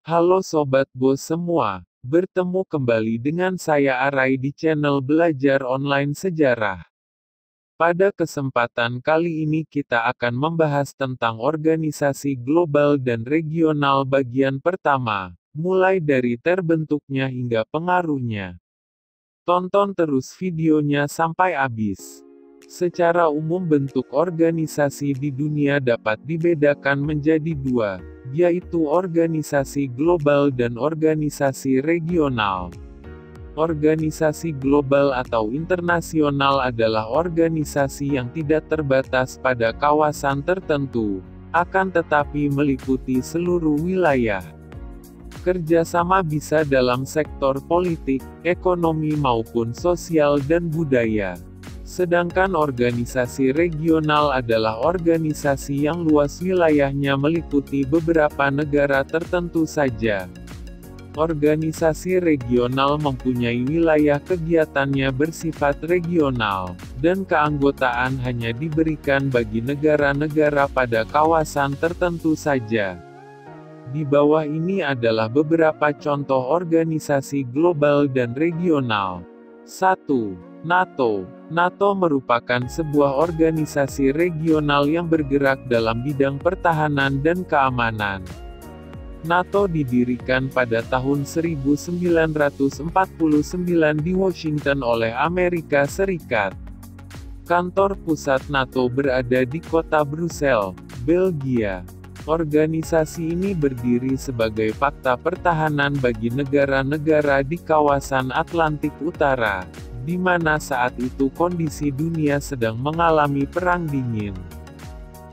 Halo Sobat Bos semua, bertemu kembali dengan saya Arai di channel Belajar Online Sejarah. Pada kesempatan kali ini kita akan membahas tentang organisasi global dan regional bagian pertama, mulai dari terbentuknya hingga pengaruhnya. Tonton terus videonya sampai habis. Secara umum bentuk organisasi di dunia dapat dibedakan menjadi dua, yaitu organisasi global dan organisasi regional. Organisasi global atau internasional adalah organisasi yang tidak terbatas pada kawasan tertentu, akan tetapi meliputi seluruh wilayah. Kerjasama bisa dalam sektor politik, ekonomi maupun sosial dan budaya. Sedangkan organisasi regional adalah organisasi yang luas wilayahnya meliputi beberapa negara tertentu saja. Organisasi regional mempunyai wilayah kegiatannya bersifat regional, dan keanggotaan hanya diberikan bagi negara-negara pada kawasan tertentu saja. Di bawah ini adalah beberapa contoh organisasi global dan regional. 1. NATO. NATO merupakan sebuah organisasi regional yang bergerak dalam bidang pertahanan dan keamanan. NATO didirikan pada tahun 1949 di Washington oleh Amerika Serikat. Kantor pusat NATO berada di kota Brussels, Belgia. Organisasi ini berdiri sebagai fakta pertahanan bagi negara-negara di kawasan Atlantik Utara, di mana saat itu kondisi dunia sedang mengalami perang dingin.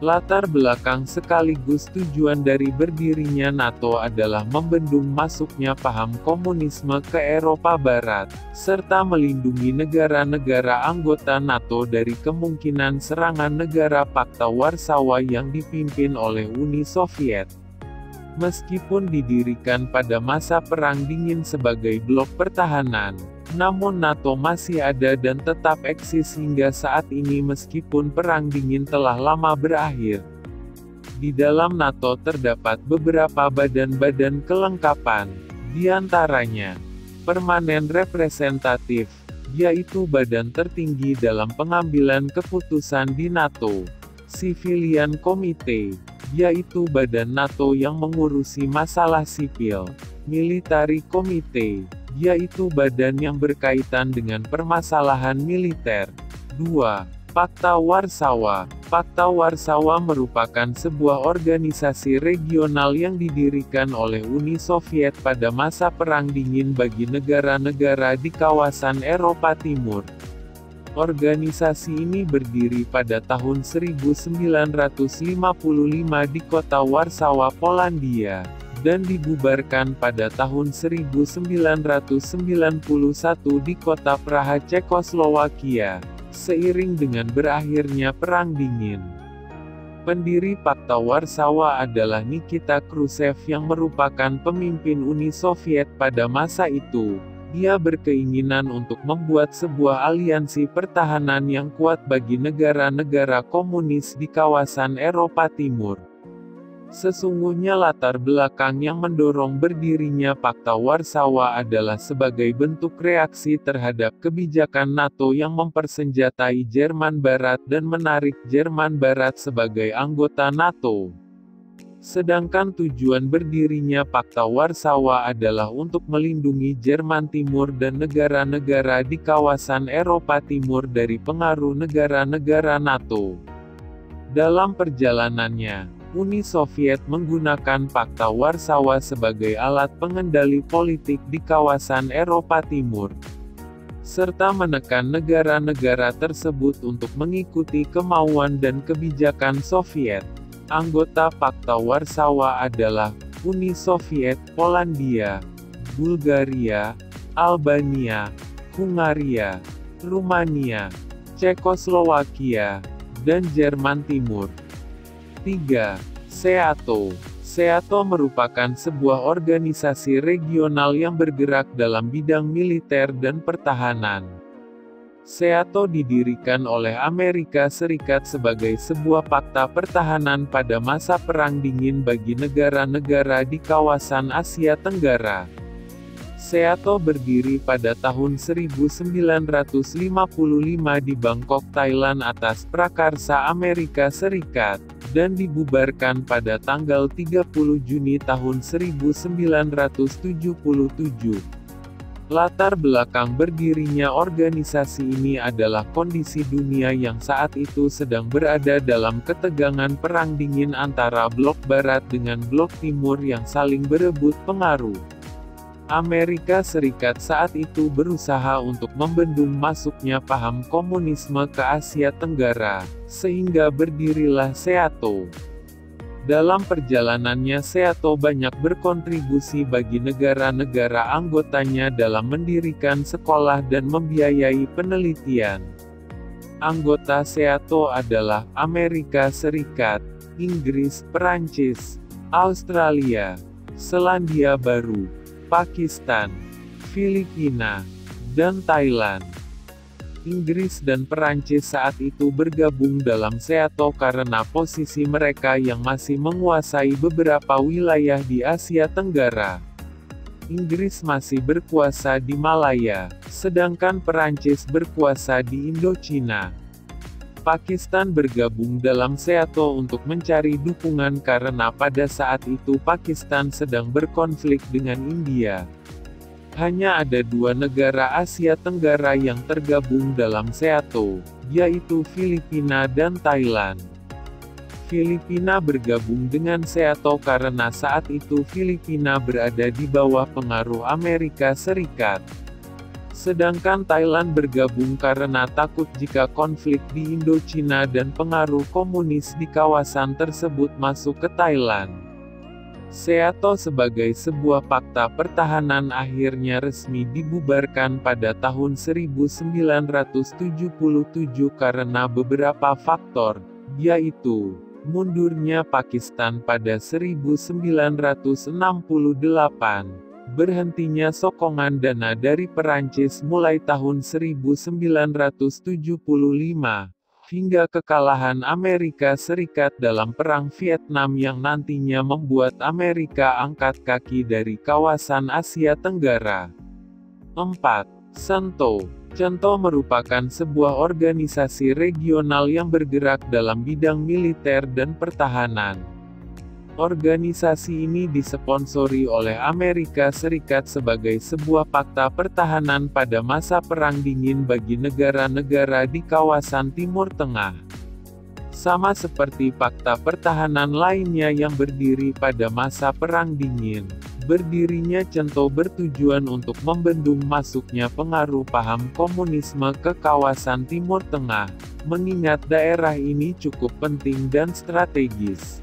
Latar belakang sekaligus tujuan dari berdirinya NATO adalah membendung masuknya paham komunisme ke Eropa Barat, serta melindungi negara-negara anggota NATO dari kemungkinan serangan negara Pakta Warsawa yang dipimpin oleh Uni Soviet. Meskipun didirikan pada masa Perang Dingin sebagai blok pertahanan, namun NATO masih ada dan tetap eksis hingga saat ini meskipun Perang Dingin telah lama berakhir. Di dalam NATO terdapat beberapa badan-badan kelengkapan, di antaranya Permanen Representatif, yaitu badan tertinggi dalam pengambilan keputusan di NATO. Civilian Committee, yaitu badan NATO yang mengurusi masalah sipil. Military Committee, yaitu badan yang berkaitan dengan permasalahan militer. 2. Pakta Warsawa. Pakta Warsawa merupakan sebuah organisasi regional yang didirikan oleh Uni Soviet pada masa Perang Dingin bagi negara-negara di kawasan Eropa Timur. Organisasi ini berdiri pada tahun 1955 di kota Warsawa, Polandia, dan dibubarkan pada tahun 1991 di kota Praha, Cekoslowakia, seiring dengan berakhirnya Perang Dingin. Pendiri Pakta Warsawa adalah Nikita Khrushchev yang merupakan pemimpin Uni Soviet pada masa itu. Dia berkeinginan untuk membuat sebuah aliansi pertahanan yang kuat bagi negara-negara komunis di kawasan Eropa Timur. Sesungguhnya latar belakang yang mendorong berdirinya Pakta Warsawa adalah sebagai bentuk reaksi terhadap kebijakan NATO yang mempersenjatai Jerman Barat dan menarik Jerman Barat sebagai anggota NATO. Sedangkan tujuan berdirinya Pakta Warsawa adalah untuk melindungi Jerman Timur dan negara-negara di kawasan Eropa Timur dari pengaruh negara-negara NATO. Dalam perjalanannya, Uni Soviet menggunakan Pakta Warsawa sebagai alat pengendali politik di kawasan Eropa Timur, serta menekan negara-negara tersebut untuk mengikuti kemauan dan kebijakan Soviet. Anggota Pakta Warsawa adalah Uni Soviet, Polandia, Bulgaria, Albania, Hungaria, Rumania, Cekoslowakia, dan Jerman Timur. 3. SEATO. SEATO merupakan sebuah organisasi regional yang bergerak dalam bidang militer dan pertahanan. SEATO didirikan oleh Amerika Serikat sebagai sebuah fakta pertahanan pada masa Perang Dingin bagi negara-negara di kawasan Asia Tenggara. SEATO berdiri pada tahun 1955 di Bangkok, Thailand atas prakarsa Amerika Serikat, dan dibubarkan pada tanggal 30 Juni tahun 1977. Latar belakang berdirinya organisasi ini adalah kondisi dunia yang saat itu sedang berada dalam ketegangan Perang Dingin antara Blok Barat dengan Blok Timur yang saling berebut pengaruh. Amerika Serikat saat itu berusaha untuk membendung masuknya paham komunisme ke Asia Tenggara, sehingga berdirilah SEATO. Dalam perjalanannya SEATO banyak berkontribusi bagi negara-negara anggotanya dalam mendirikan sekolah dan membiayai penelitian. Anggota SEATO adalah Amerika Serikat, Inggris, Perancis, Australia, Selandia Baru, Pakistan, Filipina, dan Thailand. Inggris dan Perancis saat itu bergabung dalam SEATO karena posisi mereka yang masih menguasai beberapa wilayah di Asia Tenggara. Inggris masih berkuasa di Malaya, sedangkan Perancis berkuasa di Indochina. Pakistan bergabung dalam SEATO untuk mencari dukungan karena pada saat itu Pakistan sedang berkonflik dengan India. Hanya ada dua negara Asia Tenggara yang tergabung dalam SEATO, yaitu Filipina dan Thailand. Filipina bergabung dengan SEATO karena saat itu Filipina berada di bawah pengaruh Amerika Serikat. Sedangkan Thailand bergabung karena takut jika konflik di Indochina dan pengaruh komunis di kawasan tersebut masuk ke Thailand. SEATO sebagai sebuah fakta pertahanan akhirnya resmi dibubarkan pada tahun 1977 karena beberapa faktor, yaitu mundurnya Pakistan pada 1968, berhentinya sokongan dana dari Perancis mulai tahun 1975, hingga kekalahan Amerika Serikat dalam Perang Vietnam yang nantinya membuat Amerika angkat kaki dari kawasan Asia Tenggara. 4. CENTO. CENTO merupakan sebuah organisasi regional yang bergerak dalam bidang militer dan pertahanan. Organisasi ini disponsori oleh Amerika Serikat sebagai sebuah fakta pertahanan pada masa Perang Dingin bagi negara-negara di kawasan Timur Tengah. Sama seperti fakta pertahanan lainnya yang berdiri pada masa Perang Dingin, berdirinya CENTO bertujuan untuk membendung masuknya pengaruh paham komunisme ke kawasan Timur Tengah, mengingat daerah ini cukup penting dan strategis.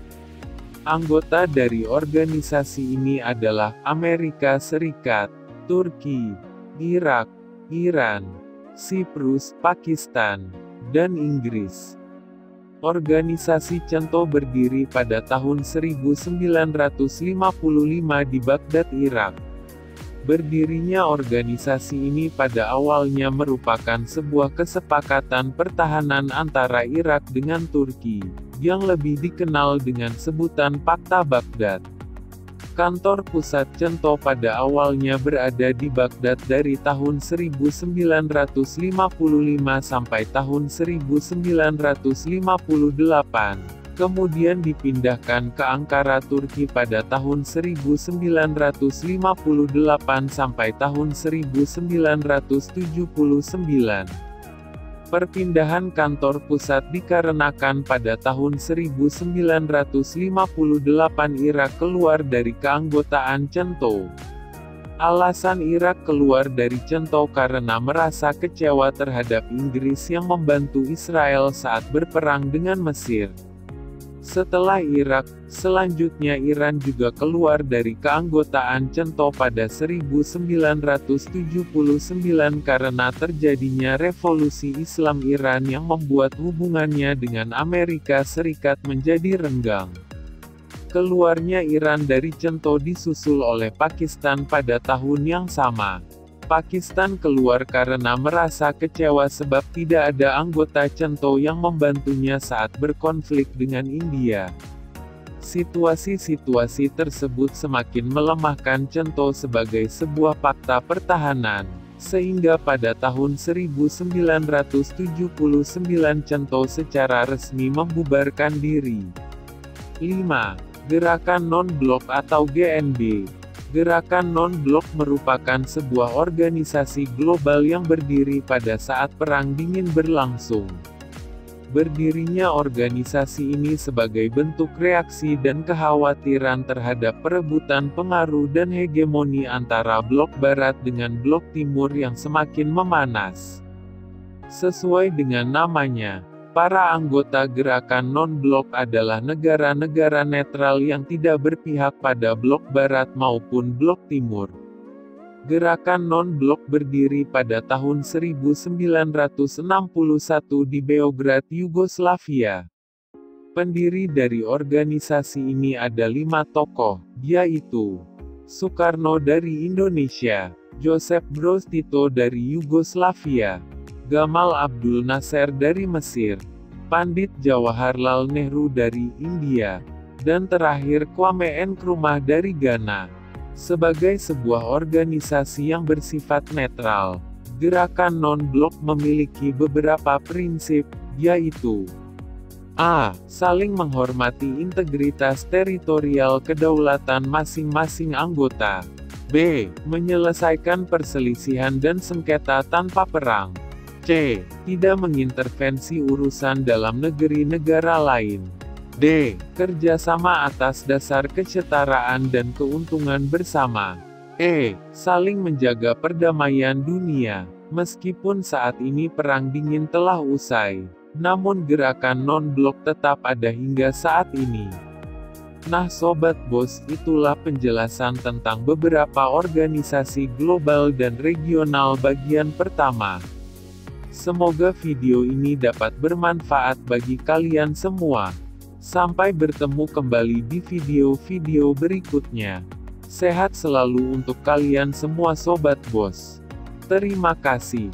Anggota dari organisasi ini adalah Amerika Serikat, Turki, Irak, Iran, Siprus, Pakistan, dan Inggris. Organisasi CENTO berdiri pada tahun 1955 di Baghdad, Irak. Berdirinya organisasi ini pada awalnya merupakan sebuah kesepakatan pertahanan antara Irak dengan Turki, yang lebih dikenal dengan sebutan Pakta Baghdad. Kantor pusat CENTO pada awalnya berada di Baghdad dari tahun 1955 sampai tahun 1958, kemudian dipindahkan ke Ankara, Turki pada tahun 1958 sampai tahun 1979. Perpindahan kantor pusat dikarenakan pada tahun 1958 Irak keluar dari keanggotaan CENTO. Alasan Irak keluar dari CENTO karena merasa kecewa terhadap Inggris yang membantu Israel saat berperang dengan Mesir. Setelah Irak, selanjutnya Iran juga keluar dari keanggotaan CENTO pada 1979 karena terjadinya revolusi Islam Iran yang membuat hubungannya dengan Amerika Serikat menjadi renggang. Keluarnya Iran dari CENTO disusul oleh Pakistan pada tahun yang sama. Pakistan keluar karena merasa kecewa sebab tidak ada anggota CENTO yang membantunya saat berkonflik dengan India. Situasi-situasi tersebut semakin melemahkan CENTO sebagai sebuah fakta pertahanan, sehingga pada tahun 1979 CENTO secara resmi membubarkan diri. 5. Gerakan Non-Blok atau GNB. Gerakan Non-Blok merupakan sebuah organisasi global yang berdiri pada saat Perang Dingin berlangsung. Berdirinya organisasi ini sebagai bentuk reaksi dan kekhawatiran terhadap perebutan pengaruh dan hegemoni antara Blok Barat dengan Blok Timur yang semakin memanas. Sesuai dengan namanya, para anggota gerakan non-blok adalah negara-negara netral yang tidak berpihak pada Blok Barat maupun Blok Timur. Gerakan non-blok berdiri pada tahun 1961 di Beograd, Yugoslavia. Pendiri dari organisasi ini ada 5 tokoh, yaitu Soekarno dari Indonesia, Joseph Broz Tito dari Yugoslavia, Gamal Abdul Nasser dari Mesir, Pandit Jawaharlal Nehru dari India, dan terakhir Kwame Nkrumah dari Ghana. Sebagai sebuah organisasi yang bersifat netral, gerakan non-blok memiliki beberapa prinsip, yaitu a. Saling menghormati integritas teritorial kedaulatan masing-masing anggota. B. Menyelesaikan perselisihan dan sengketa tanpa perang. C. Tidak mengintervensi urusan dalam negeri negara lain. D. Kerjasama atas dasar kesetaraan dan keuntungan bersama. E. Saling menjaga perdamaian dunia. Meskipun saat ini Perang Dingin telah usai, namun gerakan non-blok tetap ada hingga saat ini. Nah Sobat Bos, itulah penjelasan tentang beberapa organisasi global dan regional bagian pertama. Semoga video ini dapat bermanfaat bagi kalian semua. Sampai bertemu kembali di video-video berikutnya. Sehat selalu untuk kalian semua Sobat Bos. Terima kasih.